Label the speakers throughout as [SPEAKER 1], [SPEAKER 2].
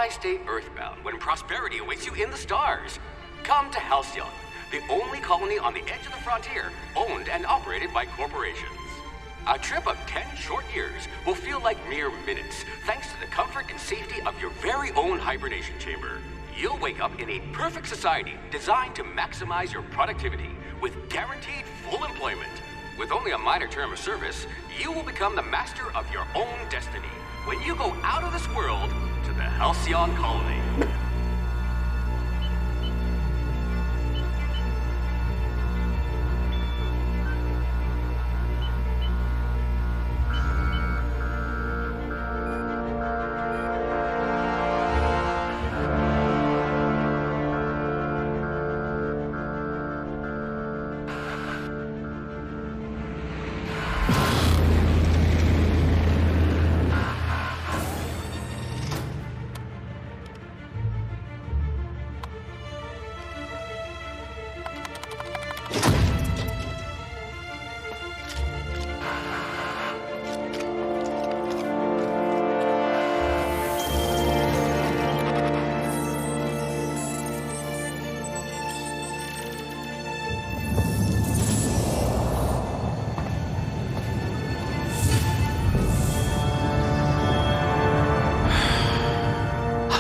[SPEAKER 1] Why stay earthbound when prosperity awaits you in the stars? Come to Halcyon, the only colony on the edge of the frontier, owned and operated by corporations. A trip of 10 short years will feel like mere minutes, thanks to the comfort and safety of your very own hibernation chamber. You'll wake up in a perfect society designed to maximize your productivity with guaranteed full employment. With only a minor term of service, you will become the master of your own destiny when you go out of this world to the Halcyon colony.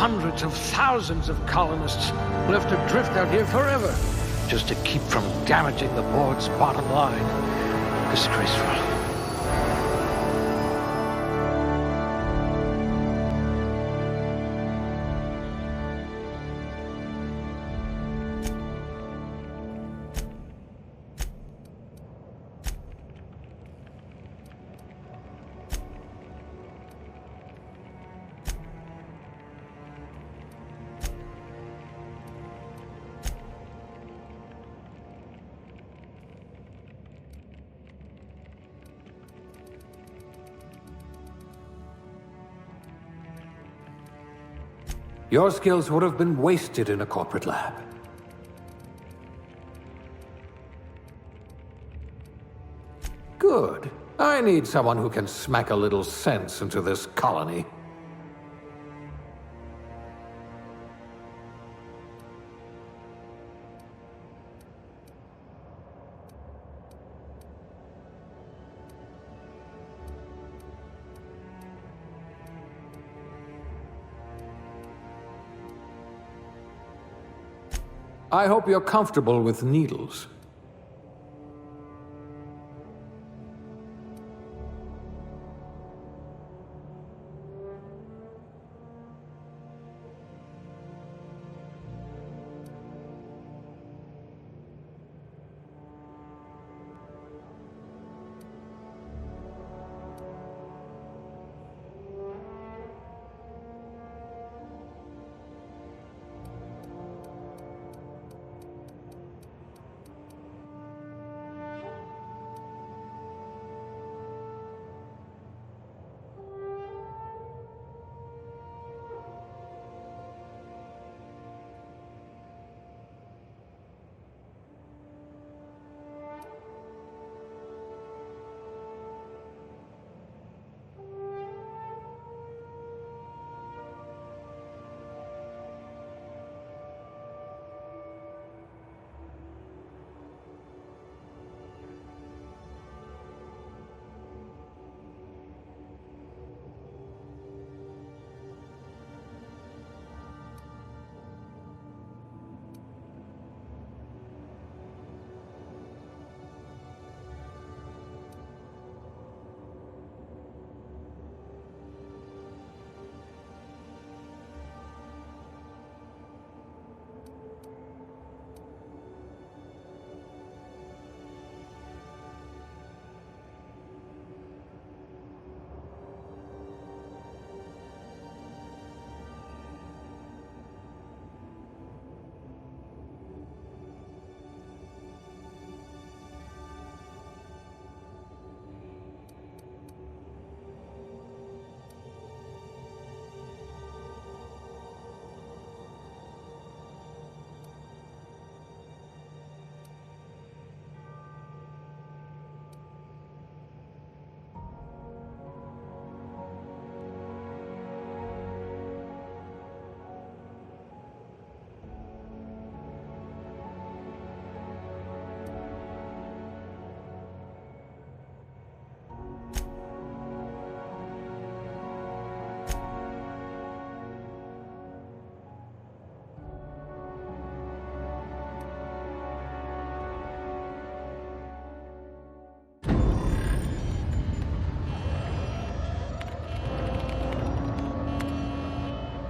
[SPEAKER 2] Hundreds of thousands of colonists will have to drift out here forever just to keep from damaging the board's bottom line. Disgraceful.
[SPEAKER 3] Your skills would have been wasted in a corporate lab. Good. I need someone who can smack a little sense into this colony. I hope you're comfortable with needles.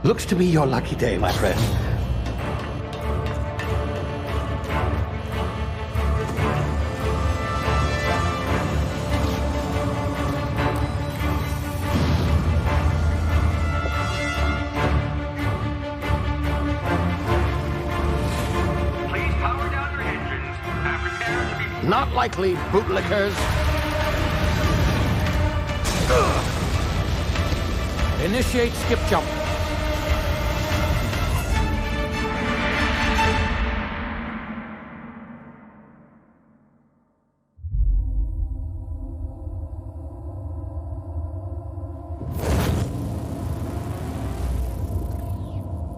[SPEAKER 2] Looks to be your lucky day, my friend.
[SPEAKER 1] Please power down your engines and prepare to be...
[SPEAKER 2] Not likely, bootlickers. Initiate skip jump.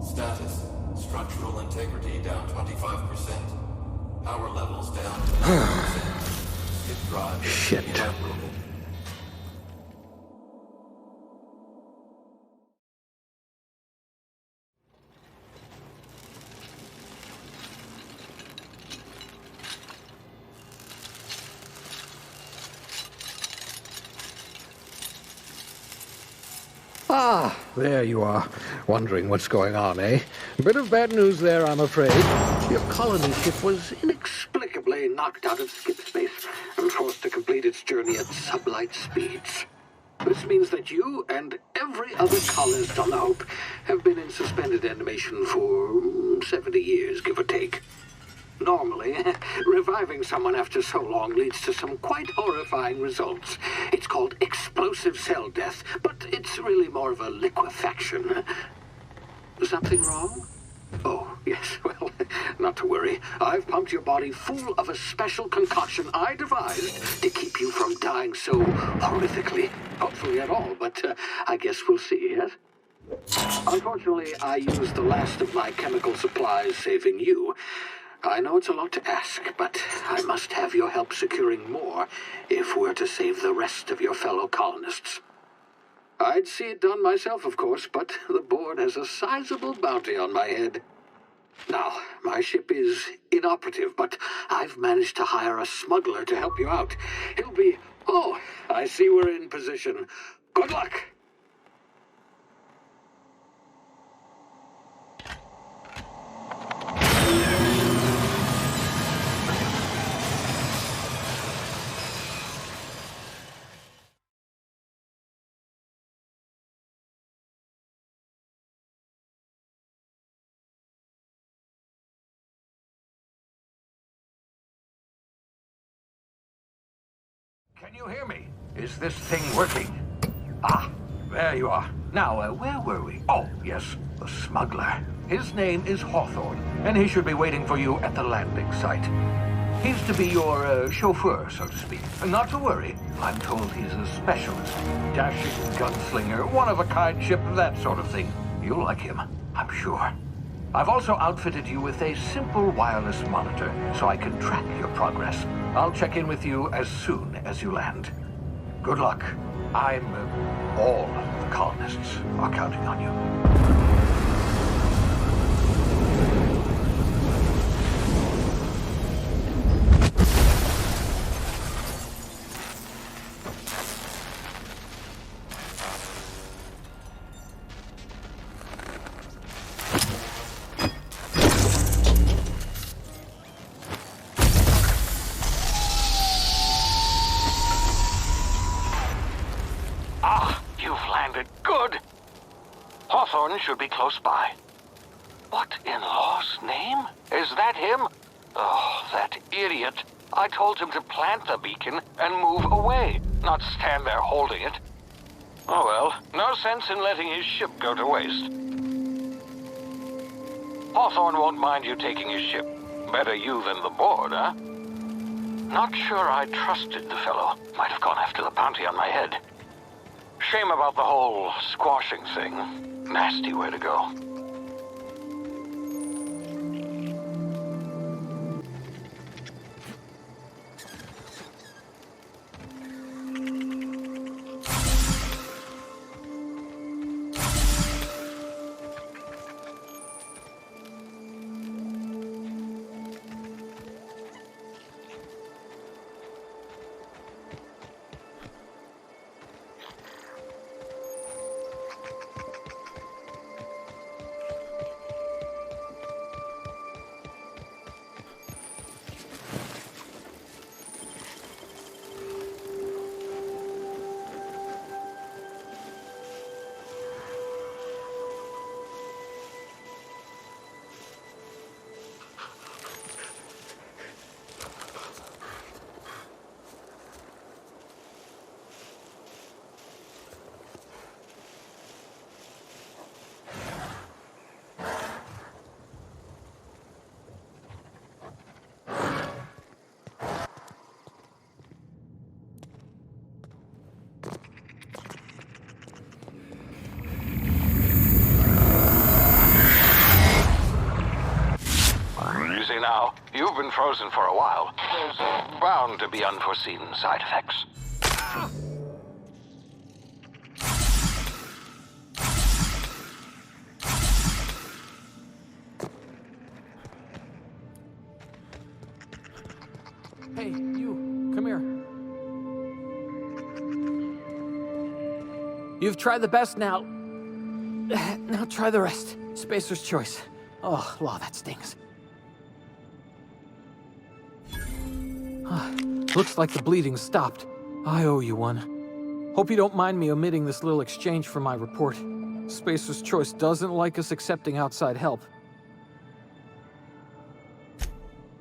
[SPEAKER 3] Status. Structural integrity down 25%. Power levels down to 90%. Skip drive.
[SPEAKER 2] Shit.
[SPEAKER 3] Inoperable.
[SPEAKER 2] Ah, there you are. Wondering what's going on, eh? A bit of bad news there, I'm afraid. Your colony ship was inexplicably knocked out of skip space and forced to complete its journey at sublight speeds. This means that you and every other colonist on the Hope have been in suspended animation for 70 years, give or take. Normally, reviving someone after so long leads to some quite horrifying results. It's called explosive cell death, but it's really more of a liquefaction. Something wrong? Oh, yes, well, not to worry. I've pumped your body full of a special concoction I devised to keep you from dying so horrifically. Hopefully at all, but I guess we'll see, yes? Unfortunately, I used the last of my chemical supplies saving you. I know it's a lot to ask, but I must have your help securing more if we're to save the rest of your fellow colonists. I'd see it done myself, of course, but the board has a sizable bounty on my head. Now, my ship is inoperative, but I've managed to hire a smuggler to help you out. He'll be... Oh, I see we're in position. Good luck! Can you hear me? Is this thing working? Ah, there you are. Now, where were we? Oh, yes, the smuggler. His name is Hawthorne, and he should be waiting for you at the landing site. He's to be your chauffeur, so to speak. Not to worry. I'm told he's a specialist. Dashing gunslinger, one-of-a-kind ship, that sort of thing. You'll like him, I'm sure. I've also outfitted you with a simple wireless monitor, so I can track your progress. I'll check in with you as soon as you land. Good luck. All of the colonists are counting on you.
[SPEAKER 4] Hawthorne should be close by. What in law's name? Is that him? Oh, that idiot. I told him to plant the beacon and move away, not stand there holding it. Oh well, no sense in letting his ship go to waste. Hawthorne won't mind you taking his ship. Better you than the board, huh? Not sure I trusted the fellow. Might have gone after the bounty on my head. Shame about the whole squashing thing. Nasty way to go. frozen for a while. There's bound to be unforeseen side effects.
[SPEAKER 3] Hey, you, come here. You've tried the best now. Now try the rest. Spacer's choice. Oh, law, that stings. Looks like the bleeding stopped. I owe you one. Hope you don't mind me omitting this little exchange from my report. Spacer's choice doesn't like us accepting outside help.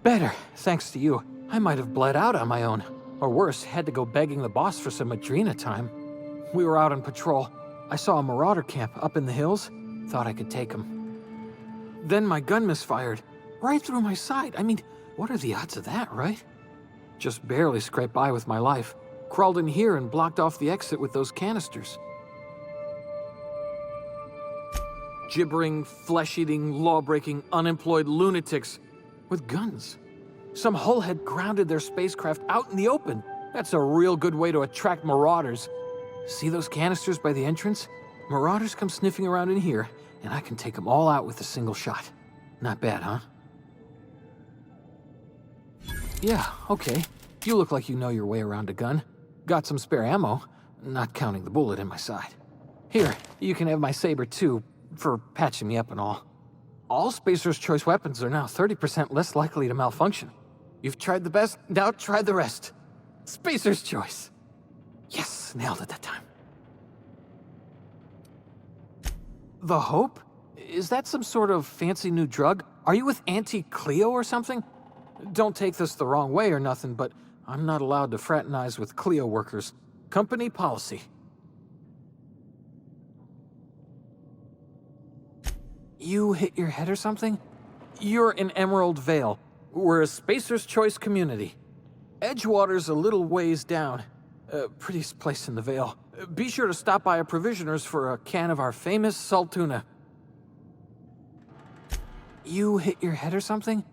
[SPEAKER 3] Better, thanks to you. I might have bled out on my own. Or worse, had to go begging the boss for some Adrena time. We were out on patrol. I saw a marauder camp up in the hills. Thought I could take him. Then my gun misfired. Right through my side. I mean, what are the odds of that, right? Just barely scraped by with my life. Crawled in here and blocked off the exit with those canisters. Gibbering, flesh-eating, law-breaking, unemployed lunatics with guns. Some hullhead grounded their spacecraft out in the open. That's a real good way to attract marauders. See those canisters by the entrance? Marauders come sniffing around in here, and I can take them all out with a single shot. Not bad, huh? Yeah, okay. You look like you know your way around a gun. Got some spare ammo, not counting the bullet in my side. Here, you can have my saber too, for patching me up and all. All Spacer's Choice weapons are now 30% less likely to malfunction. You've tried the best, now try the rest. Spacer's Choice. Yes, nailed it that time. The Hope? Is that some sort of fancy new drug? Are you with Auntie Cleo or something? Don't take this the wrong way or nothing, but I'm not allowed to fraternize with Cleo workers. Company policy. You hit your head or something? You're in Emerald Vale. We're a Spacer's Choice community. Edgewater's a little ways down. Prettiest place in the Vale. Be sure to stop by a provisioner's for a can of our famous salt tuna. You hit your head or something?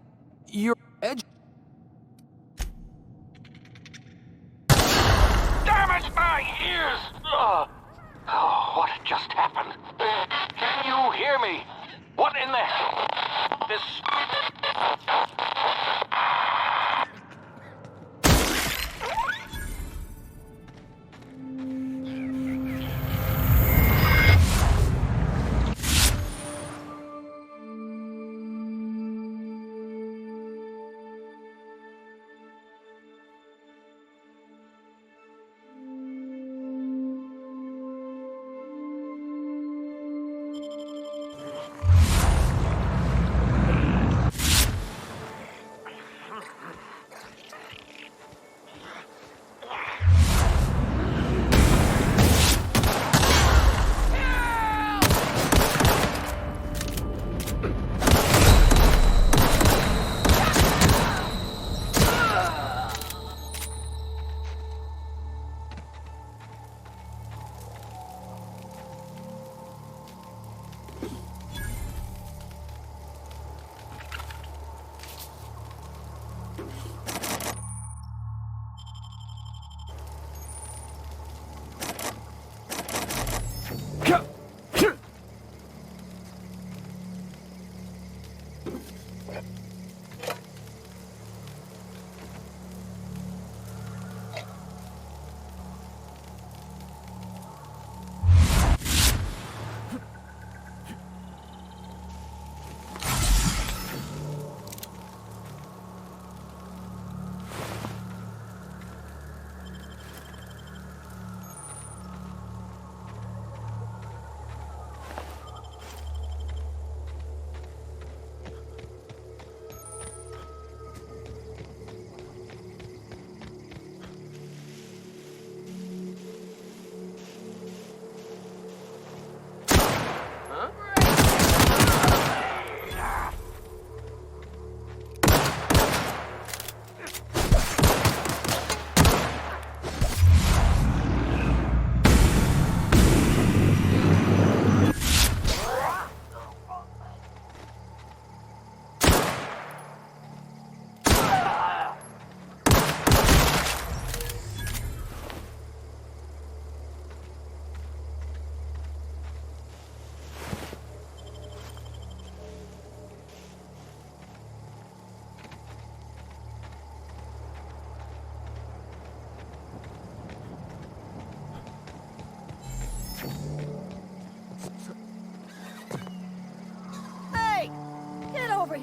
[SPEAKER 3] You're edge...
[SPEAKER 4] Damn it, my ears! Oh, what just happened? Can you hear me? What in the... This...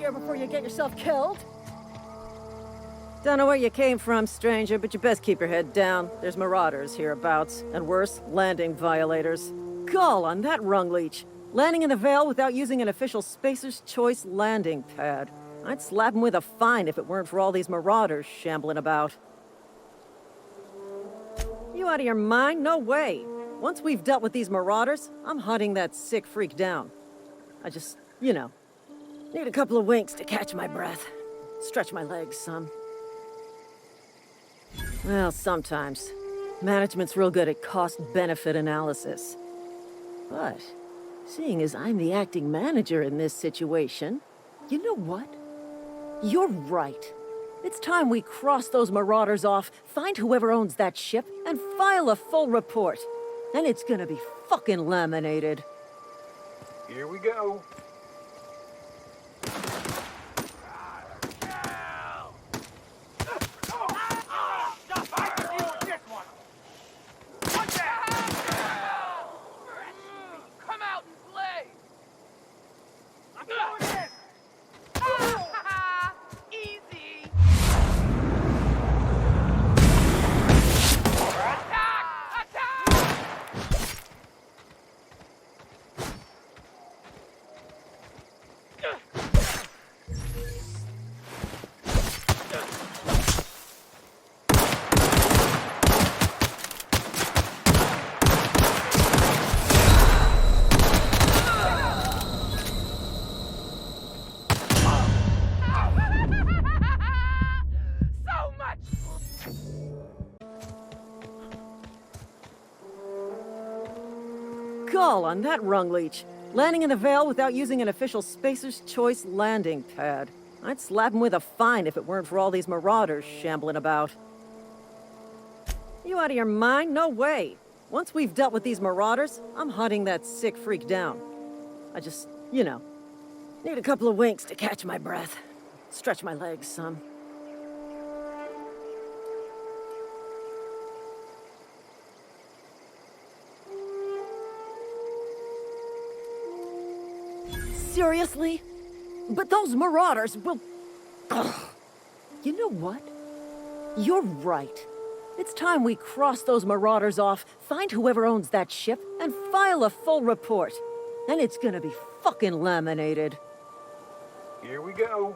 [SPEAKER 5] here before you get yourself killed. Don't know where you came from, stranger, but you best keep your head down. There's marauders hereabouts, and worse, landing violators. Gall on that rung leech. Landing in the Vale without using an official Spacer's Choice landing pad. I'd slap him with a fine if it weren't for all these marauders shambling about. You out of your mind? No way. Once we've dealt with these marauders, I'm hunting that sick freak down. I just, need a couple of winks to catch my breath. Stretch my legs some. Well, sometimes. Management's real good at cost-benefit analysis. But, seeing as I'm the acting manager in this situation, you know what? You're right. It's time we cross those marauders off, find whoever owns that ship, and file a full report. And it's gonna be fucking laminated.
[SPEAKER 2] Here we go.
[SPEAKER 5] Gall on that rung leech. Landing in the Vale without using an official Spacer's Choice landing pad. I'd slap him with a fine if it weren't for all these marauders shambling about. You out of your mind? No way. Once we've dealt with these marauders, I'm hunting that sick freak down. I just, need a couple of winks to catch my breath. Stretch my legs some. Seriously? But those marauders will... Ugh. You know what? You're right. It's time we cross those marauders off, find whoever owns that ship, and file a full report. And it's gonna be fucking laminated.
[SPEAKER 2] Here we go.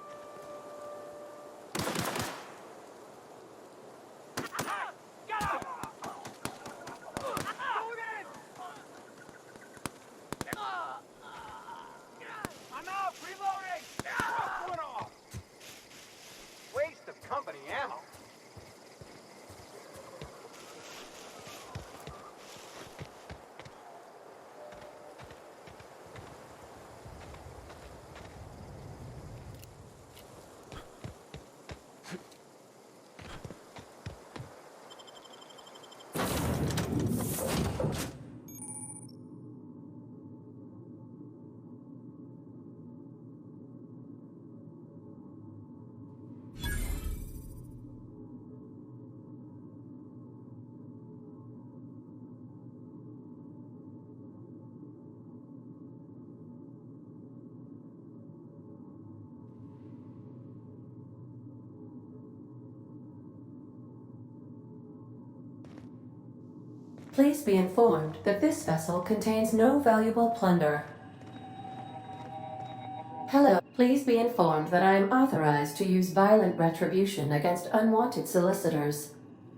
[SPEAKER 6] Please be informed that this vessel contains no valuable plunder. Hello. Please be informed that I am authorized to use violent retribution against unwanted solicitors.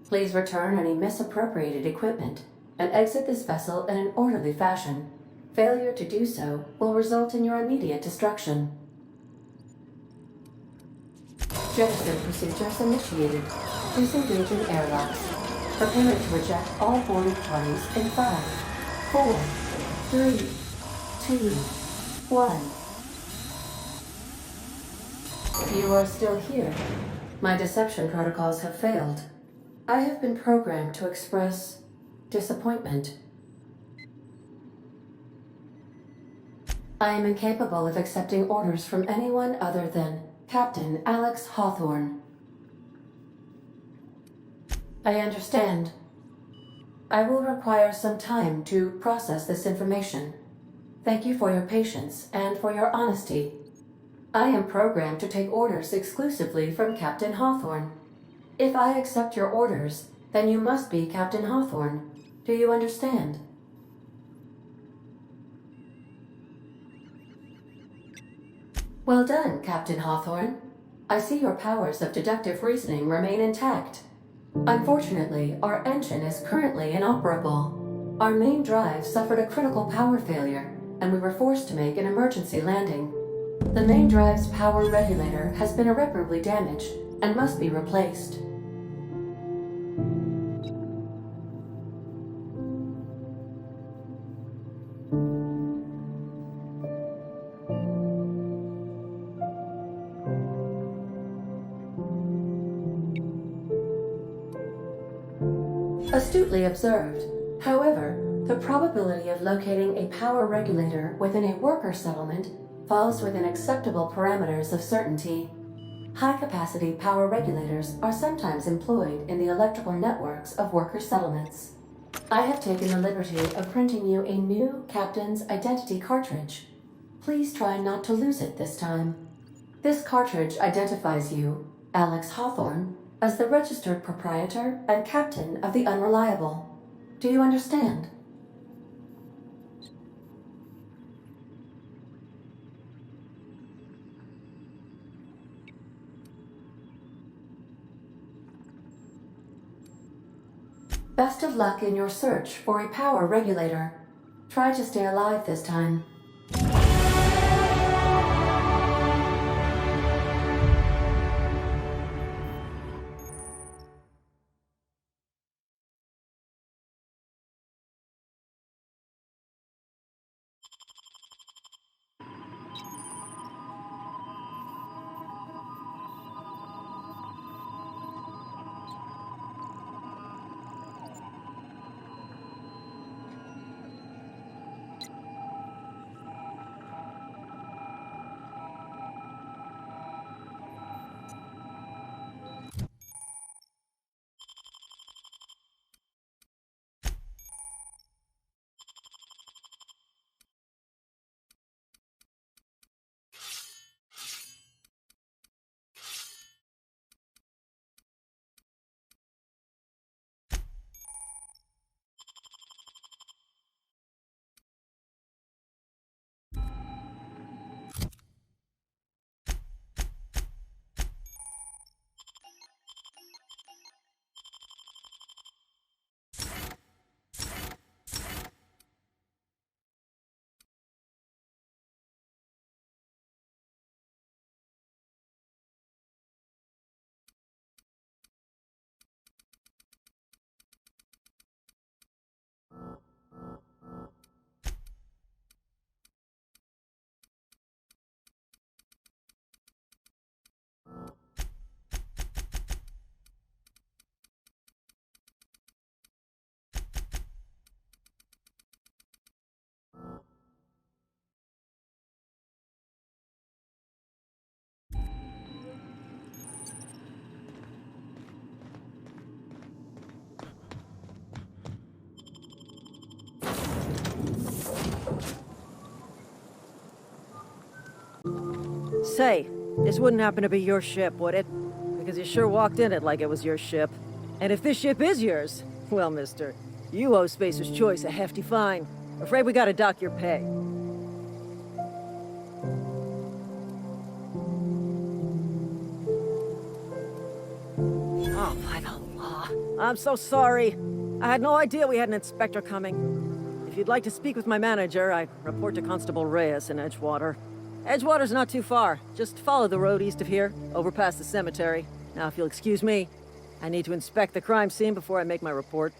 [SPEAKER 6] Please return any misappropriated equipment and exit this vessel in an orderly fashion. Failure to do so will result in your immediate destruction. Jettison procedures initiated. Please engage in airlocks. Preparing to reject all boarding parties in 5, 4, 3, 2, 1. You are still here. My deception protocols have failed. I have been programmed to express disappointment. I am incapable of accepting orders from anyone other than Captain Alex Hawthorne. I understand. I will require some time to process this information. Thank you for your patience and for your honesty. I am programmed to take orders exclusively from Captain Hawthorne. If I accept your orders, then you must be Captain Hawthorne. Do you understand? Well done, Captain Hawthorne. I see your powers of deductive reasoning remain intact. Unfortunately, our engine is currently inoperable. Our main drive suffered a critical power failure, and we were forced to make an emergency landing. The main drive's power regulator has been irreparably damaged and must be replaced. Astutely observed. However, the probability of locating a power regulator within a worker settlement falls within acceptable parameters of certainty. High-capacity power regulators are sometimes employed in the electrical networks of worker settlements. I have taken the liberty of printing you a new Captain's Identity cartridge. Please try not to lose it this time. This cartridge identifies you, Alex Hawthorne, as the registered proprietor and captain of the Unreliable. Do you understand? Best of luck in your search for a power regulator. Try to stay alive this time.
[SPEAKER 5] Say, this wouldn't happen to be your ship, would it? Because you sure walked in it like it was your ship. And if this ship is yours, well, mister, you owe Spacer's Choice a hefty fine. Afraid we gotta dock your pay. Oh, by the law. I'm so sorry. I had no idea we had an inspector coming. If you'd like to speak with my manager, I'd report to Constable Reyes in Edgewater. Edgewater's not too far. Just follow the road east of here, over past the cemetery. Now, if you'll excuse me, I need to inspect the crime scene before I make my report.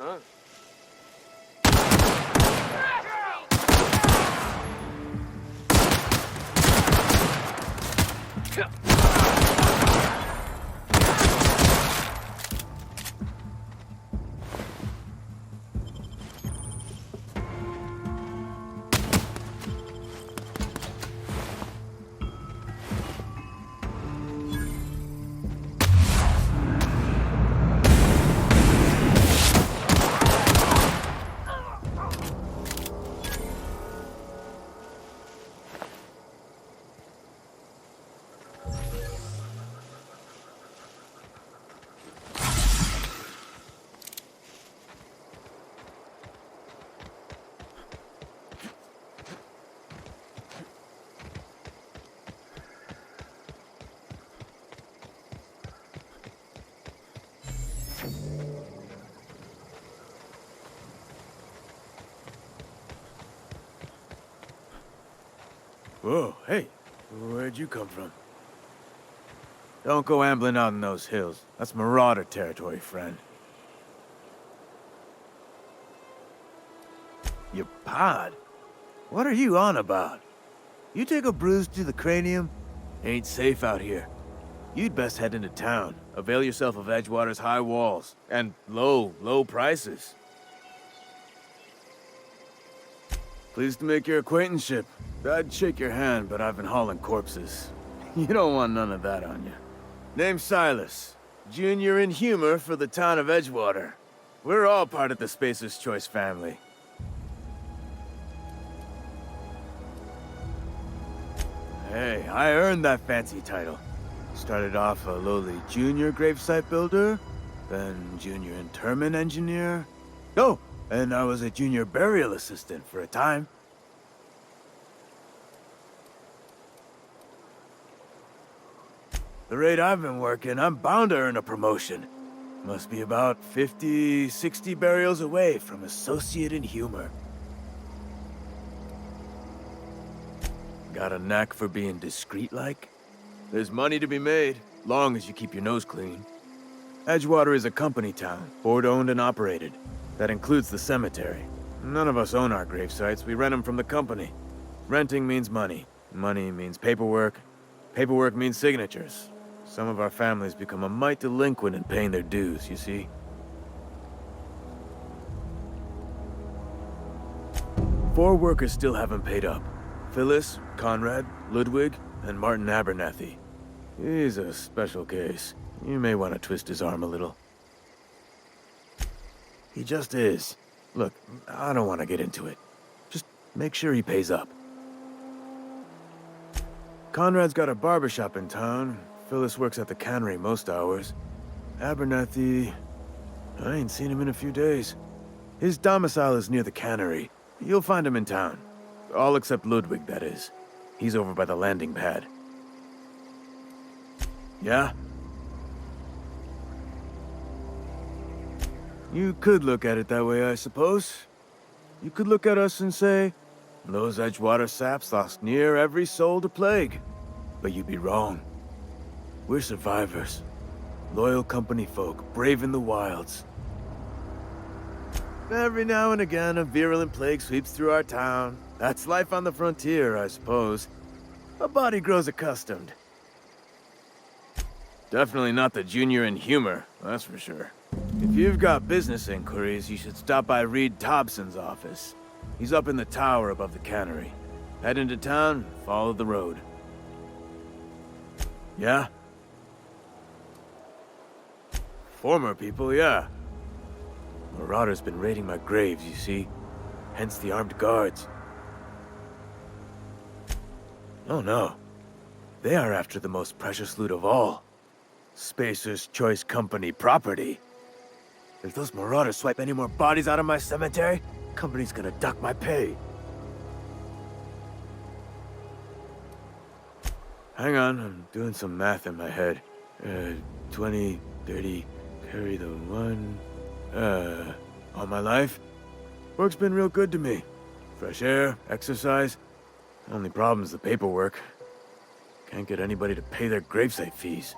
[SPEAKER 7] huh?
[SPEAKER 8] Whoa, hey, where'd you come from? Don't go ambling out in those hills. That's Marauder territory, friend. Your pod? What are you on about? You take a bruise to the cranium? Ain't safe out here. You'd best head into town. Avail yourself of Edgewater's high walls. And low prices. Pleased to make your acquaintanceship. I'd shake your hand, but I've been hauling corpses. You don't want none of that on you. Name's Silas. Junior in humor for the town of Edgewater. We're all part of the Spacer's Choice family. Hey, I earned that fancy title. Started off a lowly junior gravesite builder, then junior interment engineer. Oh, and I was a junior burial assistant for a time. The rate I've been working, I'm bound to earn a promotion. Must be about 50, 60 burials away from associate in humor. Got a knack for being discreet-like? There's money to be made, long as you keep your nose clean. Edgewater is a company town, board-owned and operated. That includes the cemetery. None of us own our gravesites, we rent them from the company. Renting means money. Money means paperwork. Paperwork means signatures. Some of our families become a mite delinquent in paying their dues, you see? 4 workers still haven't paid up. Phyllis, Conrad, Ludwig, and Martin Abernathy. He's a special case. You may want to twist his arm a little. He just is. Look, I don't want to get into it. Just make sure he pays up. Conrad's got a barbershop in town. Phyllis works at the cannery most hours. Abernathy... I ain't seen him in a few days. His domicile is near the cannery. You'll find him in town. All except Ludwig, that is. He's over by the landing pad. Yeah? You could look at it that way, I suppose. You could look at us and say, those Edgewater saps lost near every soul to plague. But you'd be wrong. We're survivors. Loyal company folk, brave in the wilds. Every now and again, a virulent plague sweeps through our town. That's life on the frontier, I suppose. A body grows accustomed. Definitely not the junior in humor, that's for sure. If you've got business inquiries, you should stop by Reed Thompson's office. He's up in the tower above the cannery. Head into town, follow the road. Yeah? Former people, yeah. Marauder's been raiding my graves, you see. Hence the armed guards. Oh no. They are after the most precious loot of all. Spacer's Choice Company property. If those Marauders swipe any more bodies out of my cemetery, company's gonna dock my pay. Hang on, I'm doing some math in my head. 20, 30, carry the 1... all my life? Work's been real good to me. Fresh air, exercise. Only problem's the paperwork. Can't get anybody to pay their gravesite fees.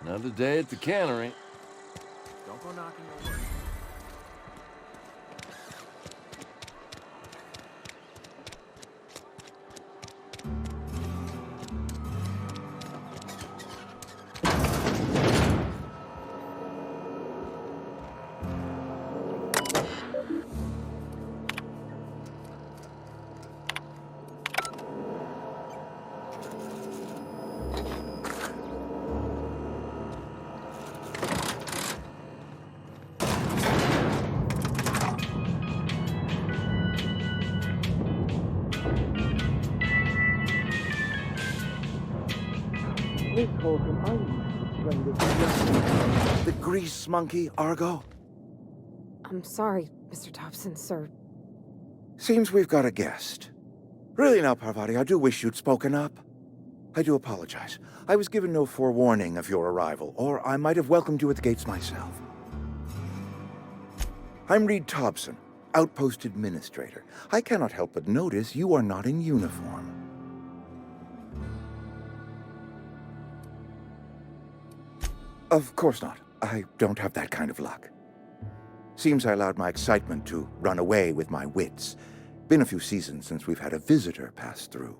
[SPEAKER 7] Another day at the cannery.
[SPEAKER 8] Don't go knocking your work.
[SPEAKER 9] The grease monkey, Argo?
[SPEAKER 10] I'm sorry, Mr. Thompson, sir.
[SPEAKER 9] Seems we've got a guest. Really now, Parvati, I do wish you'd spoken up. I do apologize. I was given no forewarning of your arrival, or I might have welcomed you at the gates myself. I'm Reed Thompson, Outpost Administrator. I cannot help but notice you are not in uniform. Of course not. I don't have that kind of luck. Seems I allowed my excitement to run away with my wits. Been a few seasons since we've had a visitor pass through.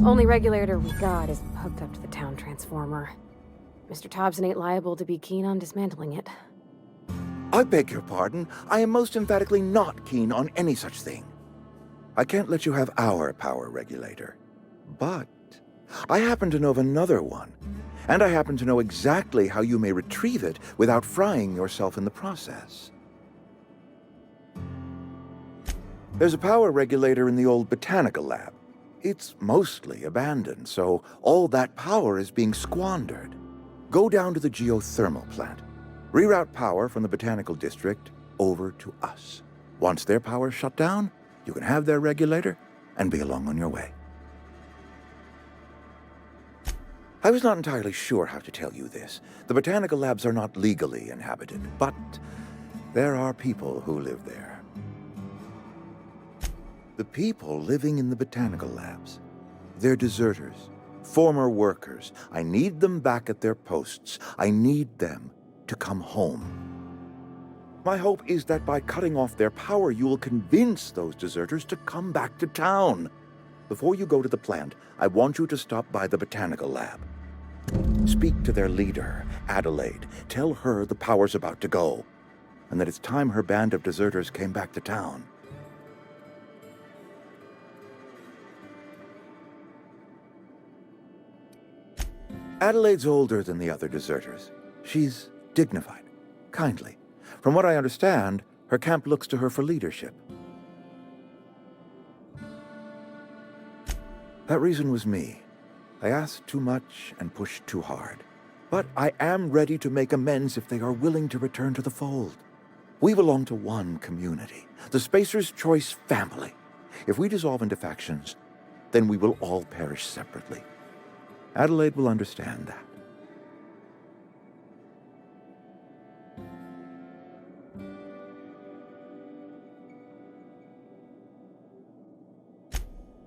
[SPEAKER 10] Only regulator we got is hooked up to the town transformer. Mr. Thompson ain't liable to be keen on dismantling it.
[SPEAKER 9] I beg your pardon. I am most emphatically not keen on any such thing. I can't let you have our power regulator. But I happen to know of another one. And I happen to know exactly how you may retrieve it without frying yourself in the process. There's a power regulator in the old botanical lab. It's mostly abandoned, so all that power is being squandered. Go down to the geothermal plant. Reroute power from the botanical district over to us. Once their power's shut down, you can have their regulator and be along on your way. I was not entirely sure how to tell you this. The botanical labs are not legally inhabited, but there are people who live there. The people living in the botanical labs, they're deserters, former workers. I need them back at their posts. I need them to come home. My hope is that by cutting off their power, you will convince those deserters to come back to town. Before you go to the plant, I want you to stop by the botanical lab. Speak to their leader, Adelaide. Tell her the power's about to go, and that it's time her band of deserters came back to town. Adelaide's older than the other deserters. She's dignified, kindly. From what I understand, her camp looks to her for leadership. That reason was me. I asked too much and pushed too hard. But I am ready to make amends if they are willing to return to the fold. We belong to one community, the Spacer's Choice family. If we dissolve into factions, then we will all perish separately. Adelaide will understand that.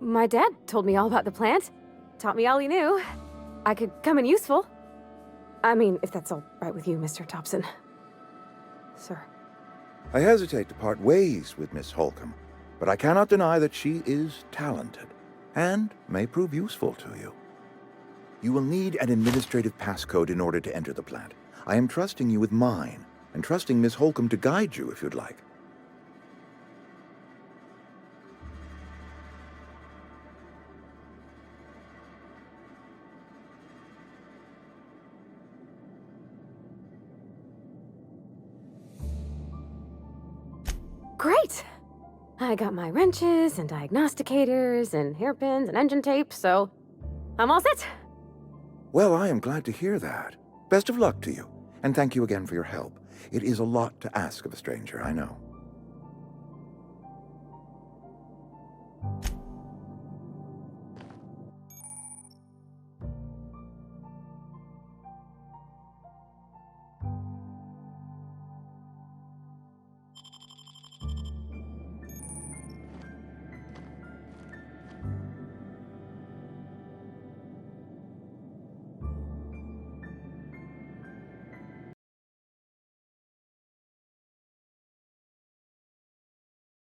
[SPEAKER 10] My dad told me all about the plant. Taught me all he knew. I could come in useful. I mean, if that's all right with you, Mr. Thompson. Sir.
[SPEAKER 9] I hesitate to part ways with Miss Holcomb, but I cannot deny that she is talented and may prove useful to you. You will need an administrative passcode in order to enter the plant. I am trusting you with mine, and trusting Miss Holcomb to guide you if you'd like.
[SPEAKER 10] Great! I got my wrenches and diagnosticators and hairpins and engine tape, so I'm all set.
[SPEAKER 9] Well, I am glad to hear that. Best of luck to you, and thank you again for your help. It is a lot to ask of a stranger, I know.